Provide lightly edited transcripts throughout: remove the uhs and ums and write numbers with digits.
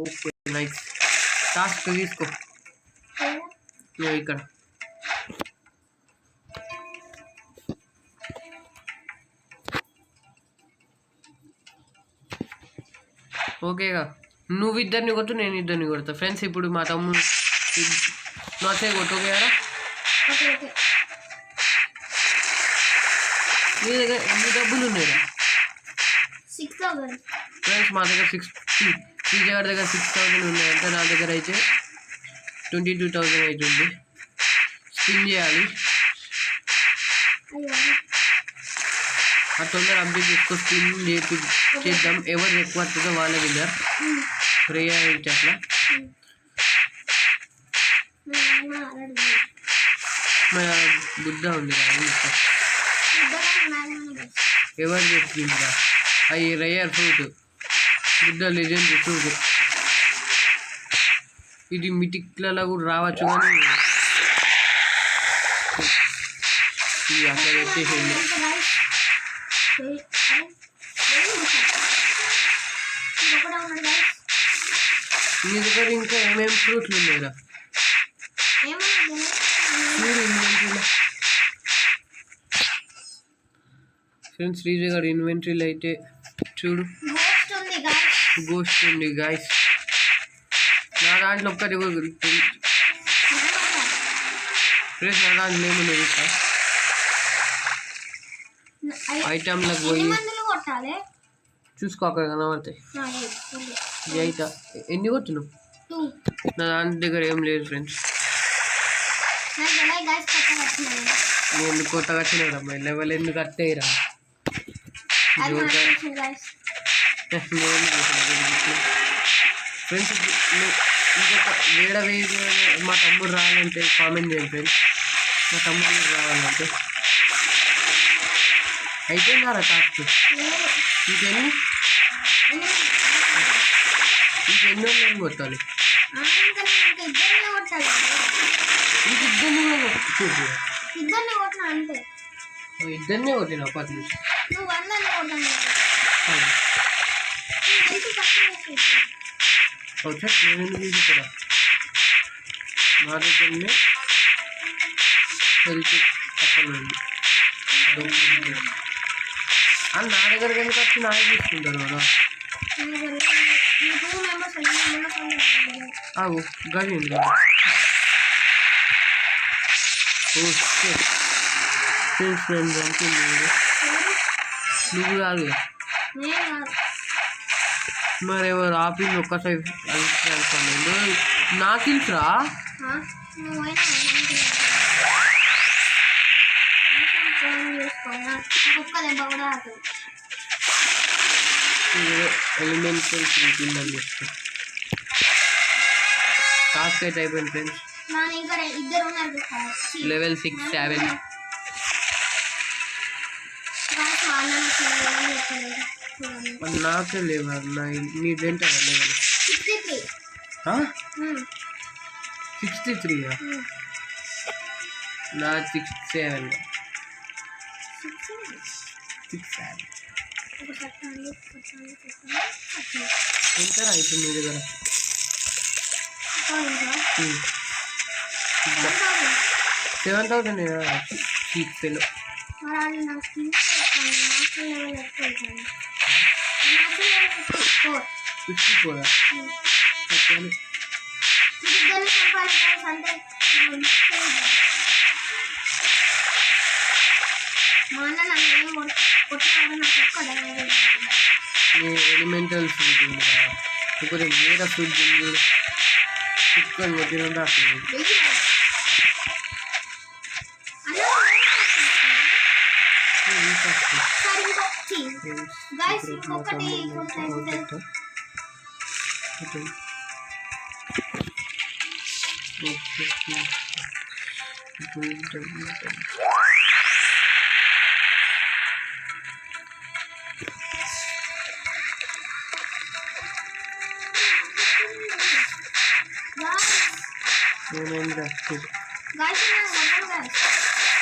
Okay nice. Task తీసుకో నువ్వు ఇక్కడ. ఓకేగా, నువ్వు ఇద్దరిని కొట్టు, నేను ఇద్దరిని కొడతా. ఫ్రెండ్స్ ఇప్పుడు మా తమ్ముడు నాకే కొట్టు. ఓకేరా? నీ దగ్గర ఎన్ని డబ్బులు ఉన్నాయిరా? 6,000. ఫ్రెండ్స్ మా దగ్గర శ్రీజ గారి దగ్గర 6,000 ఉన్నాయంటే నా దగ్గర అయితే 22,000 అవుతుంది. స్పిన్ చేయాలి. ఆ తొందర అప్డేట్ చేసుకో. స్పిన్ చేద్దాం. ఎవరు ఎక్కువ వస్తుందో వాళ్ళ విన్నర్. రేయా ఏంటి అట్లా మన బుద్ధ ఉంది కదా, ఎవరు చెప్పిందా? అవి రేయర్ ఫ్రూట్, బుద్ధ లెజెండ్ ఫ్రూట్. ఇది మిటిక్లలో కూడా రావచ్చు కానీ ఇది అట్లా పెట్టేసింది. నీ దగ్గర ఇంకా ఏమేమి ఫ్రూట్లు ఉన్నాయిరా? ఫ్రెండ్స్ శ్రీజ గారి ఇన్వెంటరీలో అయితే చూడు, గోస్ట్ ఉంది గాయస్. నా దాంట్లో ఒక్కటి ఫ్రెండ్స్, నా దాంట్లో ఏమున్నది ఐటమ్లకు పోయి చూసుకో, అక్కడ కనబడతాయి. అయితే ఎన్ని కొట్టినావు? నా దాని దగ్గర ఏం లేదు ఫ్రెండ్స్. నేను ఎందుకు కొత్తగా వచ్చినారమ్మా, లెవెల్ ఎందుకు కట్టేయరా? ఫ్రెండ్స్ ఇంకొక వేడ మా తమ్ముడు రావాలంటే కామెంట్ చేయండి ఫ్రెండ్స్. మా తమ్ముడు రావాలంటే అయిపోయిందారా టాస్క్? ఇంకెన్ని ఇంకెన్ని కొట్టాలి? ఇద్దరినే కొట్టినా 10 నిమిషం. నేను ఎందుకు తీసుకురా? నా దగ్గరనే హెల్త్ పక్కన ఉంది. అని నా దగ్గరికి ఎందుకు వచ్చి నాకే తీసుకుంటారు కదా. ఆగు గది ఉంది. ఓకే ఫ్రెండ్స్ అనుకుంది నువ్వు కాదు మరి ఎవరు ఆపింది ఒక్కసారి నాకు తెలుసురా. ఎలిమెంటల్ కిందని చెప్తా. టాస్క్ అయితే అయిపోయింది ఫ్రెండ్స్. లెవెల్ 6, 7. నాకే లేవా? నీదేంటా లెవెల్ 63? నా 67. ఎంతరా అయిపోయింది మీ దగ్గర? 7,000 చీప్ పిల్ల. 54. ఎలిమెంటల్ ఫ్రూట్ ఉంది కదా, ఇప్పుడు వేరే ఫ్రూట్ ఉంది కుక్కని కొట్టిన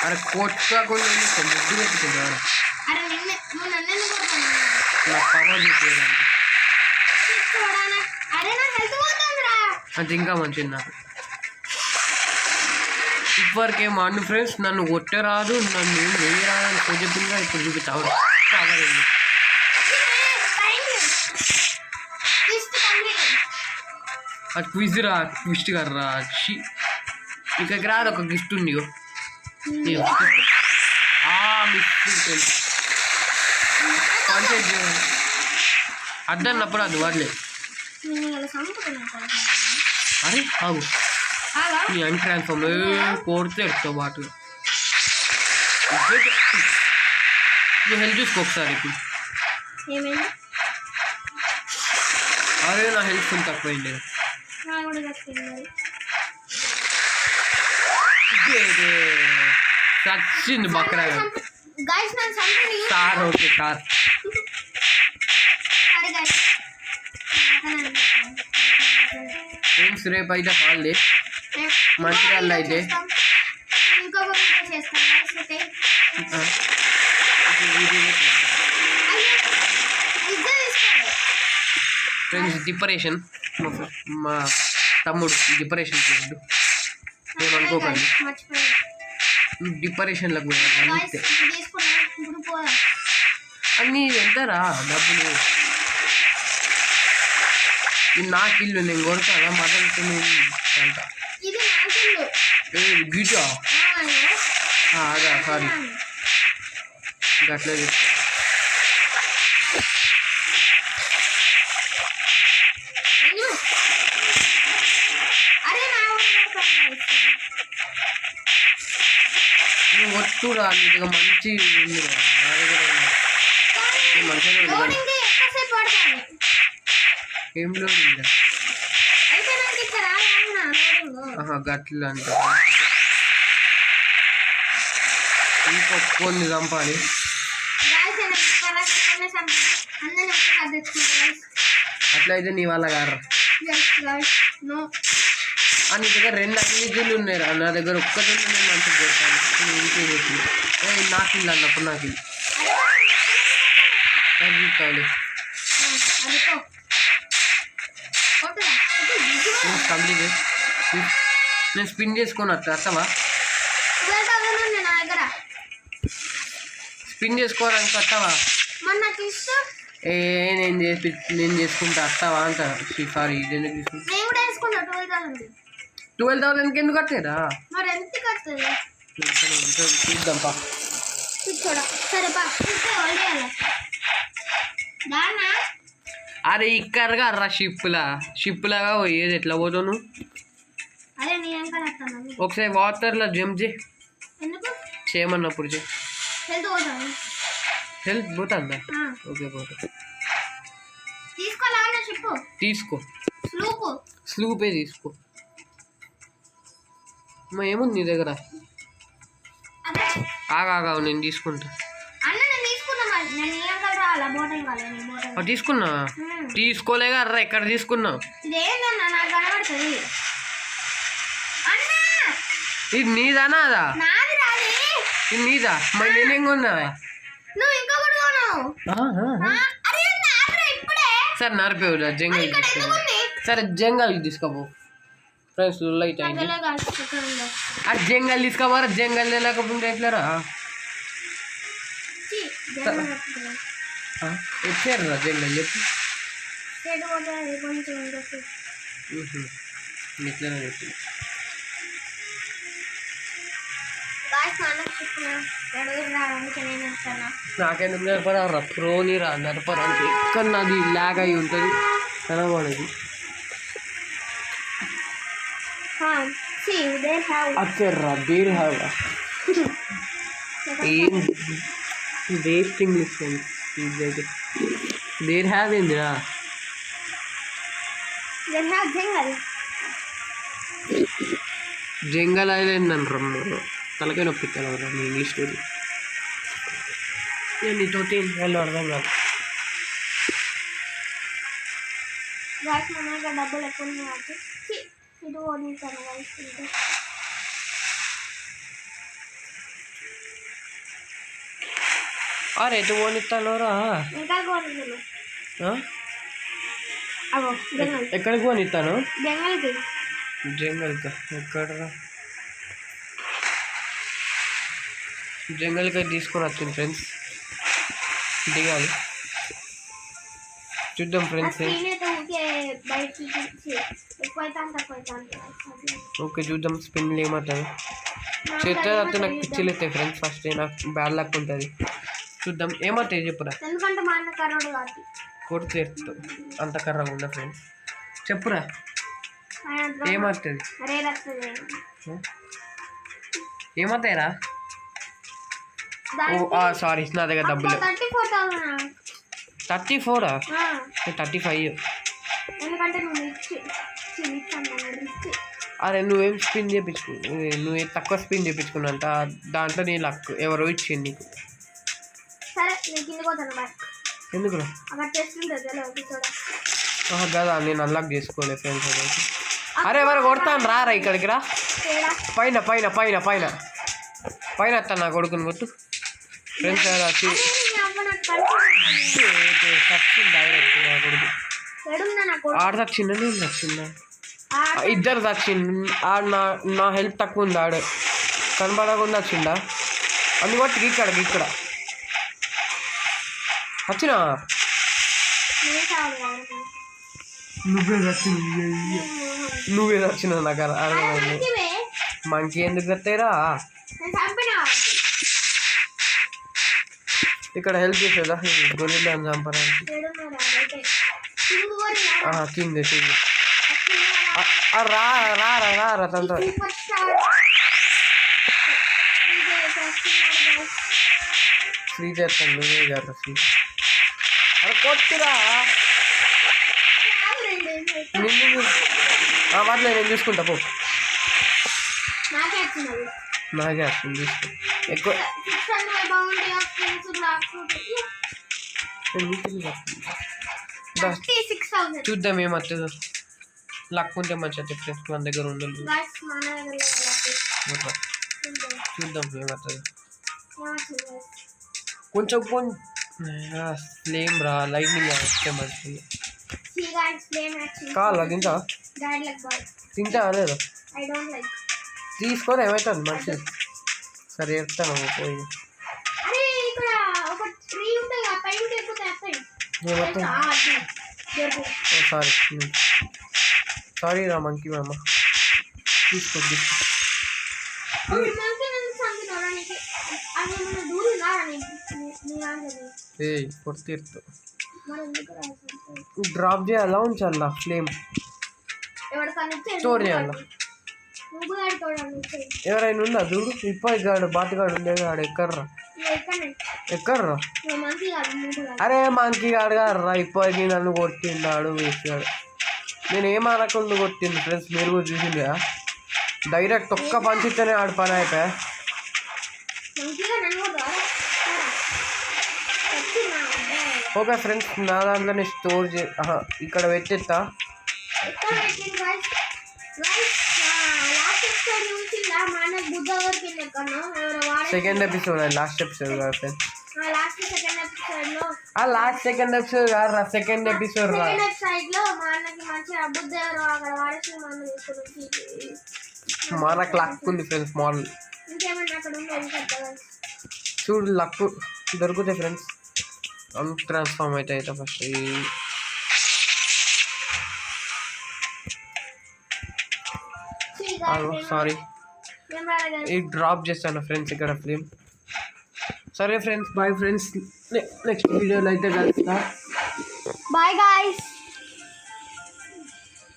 అరే కొట్టుకోకుండా ముద్దు పెట్టుకుంటారు. నా పవర్ చూపించడానికి అది ఇంకా మంచిది నాకు. ఇప్పటికే మా అన్న ఫ్రెండ్స్ నన్ను కొట్టరాదు, నన్ను ఏం వేయరాదు అని చెప్పిందిగా ఇప్పుడు చూపిస్తావు. అది క్విజ్ రా, ట్విస్ట్ కర్రా. ఇక్కడికి రాదు, ఒక గిఫ్ట్ ఉంది. మిస్ అద్దన్నప్పుడు అది వాడలే. అరే ఆగు, నీ అన్ ట్రాన్స్ఫార్మ్ కోడితే ఎడతావు బాటు. నువ్వు హెల్త్ చూసుకో ఒకసారి. ఇప్పుడు అదే నా హెల్త్ ఫుల్ తక్కువైంది. చచ్చింది బక్రా. Sir okay sir. ఫ్రెండ్స్ రేపు అయితే హాలిడే, మంచిర్యాలలో అయితే. ఫ్రెండ్స్ డిప్రెషన్, మా తమ్ముడు డిప్రెషన్ చేయద్దు ఏమనుకోకండి. డిప్రెషన్లకు పోయాను అంతే. అన్నీ ఎంతరా డబ్బులు? నాకు ఇల్లు నేను కొడతానా మటన్ అంట. గిటా అదా సారీ గట్లా చెప్తా. నువ్వు వస్తురా నీటిగా మంచి ఉంది నా దగ్గర మంచిగా ఏం లోడ్ ఉందా? గట్ల అంట. ఇంకో కొన్ని చంపాలి. అట్లయితే నీ వల్ల గారు. నీ దగ్గర 2 అగ్నిజీలు ఉన్నాయి రా, నా దగ్గర ఒక్కటి నేను మంచిగా కొడతాను. ఇంకే కొట్టి నాకు ఇల్లు అన్నప్పుడు నాకు ఇల్లు కావాలి. కంప్లీట్ నేను స్పిన్ చేసుకొని వస్తావా? స్పిన్ చేసుకోవాలని వస్తావా? నేను చేసుకుంటా వస్తావా అంట. సారీ ఎందుకు తీసుకుంటా? 12,000 ఎందుకు కట్టేదా? చూద్దాంపా. అరే ఇక్కడగా రా, షిప్లాగా పోయేది. ఎట్లా పోతావు నువ్వు? ఒకసారి వాటర్లో జంప్ చేయమన్నప్పుడు హెల్త్ పోతుందా? ఓకే పోతా. తీసుకో, స్లూపే తీసుకో. ఏముంది నీ దగ్గర? ఆగా నేను తీసుకుంటా. తీసుకున్నా? తీసుకోలేగా అర్రా, ఎక్కడ తీసుకున్నావు? ఇది నీదానా అదా? ఇది నీదా? మరి నేనేం కొన్నా? సరే నరిపేవు జంగల్ తీసుకో. సరే జంగల్ తీసుకోపో. ఫ్రెండ్స్ లైట్ అయింది. అది జంగల్ తీసుకోపోరా, జంగల్ లేకపోతే ఎట్లరా? ఎట్లా జంగల్ చెప్పు. ఎట్లా చెప్పు. నాకెందుకు నడపరా? ప్రోని రా నడపరా అంటే ఎక్కడ నాది ల్యాగ్ అయి ఉంటుంది కనబడేది. అచ్చర్రా దేర్ హ్యావ్ ఏం waste English friends. There have ఏందిరా? జంగల్ ఐలాండ్ అంటారు. తలకాయ నొప్పిస్తాను నీ ఇంగ్లీష్ స్టోరీ. నేను నీతోటి వాళ్ళు అర్థం కాదు. డబ్బులు ఎక్కువ అరే ఎటు పోనిస్తాను రా. అగో జంగల్ ఎక్కడికి కొని ఇస్తాను జంగల్కి జంగల్కా ఎక్కడ జంగల్కి తీసుకొని వచ్చింది ఫ్రెండ్స్ దిగాలి చూద్దాం ఫ్రెండ్స్ స్క్రీన్ అయితే ఊరికే బయటికి ఎక్కువైతాను తక్కువైతాను ఓకే చూద్దాం స్పిన్ ఏమవుతుంది చేస్తే అయితే నాకు పిచ్చిలు అవుతాయి ఫ్రెండ్స్ ఫస్ట్ నాకు బ్యాడ్ లక్ ఉంటుంది చూద్దాం ఏమవుతాయి చెప్పురా ఎందుకంటే మా అన్న కరోడు కాబట్టి కొడితే అంత కర్రగా ఉందా ఫ్రెండ్స్ చెప్పురా ఏమవుతుంది అరే వస్తుంది ఏమవుతాయిరా ఓ సారీ నా దగ్గర డబ్బులు 34,000 34 35 ఎందుకంటే నువ్వు ఇచ్చి అరే నువ్వేం స్పిన్ చేయించుకు నువ్వేం తక్కువ స్పిన్ చేయించుకున్నంత దాంట్లో నీ లక్ ఎవరో ఇచ్చింది నీకు సరే నేను కిందకి పోతాను బాయ్ ఎందుకురా అక్కడ టెస్ట్ ఉంటుంది చూడ కదా నేను అన్లాక్ చేసుకోలే ఫ్రెండ్స్ అరే ఎవరు కొడతాను రారా ఇక్కడికి రా పైన పైన పైన పైన పైన వస్తాను నా కొడుకుని కొట్టు ఫ్రెండ్స్ వచ్చి చచ్చింది డైరెక్ట్ నా కొడుకు ఆడ చచ్చిందా నేను చచ్చిందా ఇద్దరు చచ్చింది ఆడ నా హెల్ప్ తక్కువ ఉంది ఆడ కనబడకుండా వచ్చిందా అందుకొట్టి ఇక్కడ వచ్చినా నువ్వే వచ్చిన నాకు అర్థమైంది మంకీ ఎందుకు వస్తాయిరా ఇక్కడ హెల్ప్ చేసేదా గొర్రెలు చంపడానికి కింగ్ రా తంత ఫ్రీ చేస్తాను నువ్వే కదా ఫ్రీ అరే కొట్టురా వాటిలో నేను చూసుకుంటా పో నాకే వస్తుంది చూసుకో ఎక్కువ చూద్దాం ఏమవుతుందో లక్ ఉంటే మంచిగా ఫ్రెండ్స్ మన దగ్గర ఉండదు చూద్దాం ఏమవుతుంది కొంచెం ఫ్లేమ్ రా లైట్నింగ్ వస్తే మంచిది కావాలా తింటా లేదా తీసుకొని ఏమవుతుంది మంచిది సరే చెప్తాను పోయి సారీ రా మంకీ మామ తీసుకో కొడుతీర్తు డ్రాప్ చేయాలా ఉంచాలా ఫ్లేమ్ స్టోర్ చేయాలా ఎవరైనా ఉందా చూడు ఇప్పటికాడు బాతుగాడు ఉండేది ఆడు ఎక్కర్రా అరే మంకీ గాడు గారు ఇప్పటికి నన్ను కొట్టిండాడు వేసాడు నేను ఏమనకుండా కొట్టింది ఫ్రెండ్స్ మీరు కూడా చూసింది డైరెక్ట్ ఒక్క పంచితేనే ఆడు పని అయిపోయా ఓకే ఫ్రెండ్స్ నా దాంట్లోనే స్టోర్ ఇక్కడ పెట్టేస్తా సెకండ్ ఎపిసోడ్ లాస్ట్ ఎపిసోడ్ కాదు ఫ్రెండ్స్ లాస్ట్ సెకండ్ ఎపిసోడ్ కాదు రా సెకండ్ ఎపిసోడ్ రా మనకు లక్ ఉంది ఫ్రెండ్స్ మోడల్ చూడు లక్ దొరుకుతాయి ఫ్రెండ్స్ ట్రాన్స్ఫార్మ్ అయితే ఫస్ట్ సారీ ఈ డ్రాప్ చేస్తాను ఫ్రెండ్స్ ఇక్కడ ఫిలిం సరే ఫ్రెండ్స్ బాయ్ ఫ్రెండ్స్ నెక్స్ట్ వీడియోలో అయితే కలుస్తా బాయ్ గాయ్స్